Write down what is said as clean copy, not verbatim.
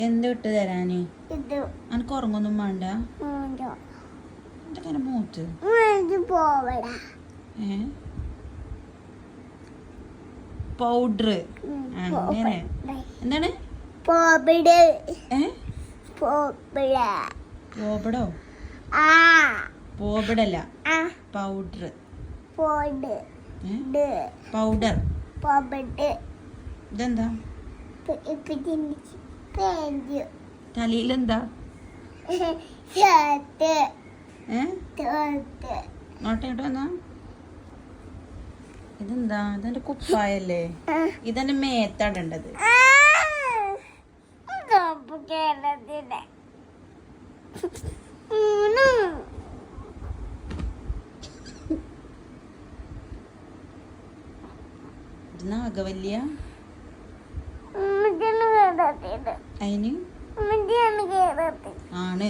എന്ത് ഇട്ട് തരാന്? അനക്ക് ഉറങ്ങൊന്നും വേണ്ട. എന്തൊക്കെ മൂത്ത് പൗഡർ അങ്ങനെ എന്താണ് പോബടോ? പോബടല്ല, പൗഡർ. പൗഡർ ഇതെന്താ? തലയിലെന്താ? നോട്ടേട്ടോ എന്നാ ഇതെന്താ? ഇതെന്റെ കുപ്പായല്ലേ? ഇതെന്റെ മേത്താടേണ്ടത്. നാഗവല്യ അതിന് ആണ്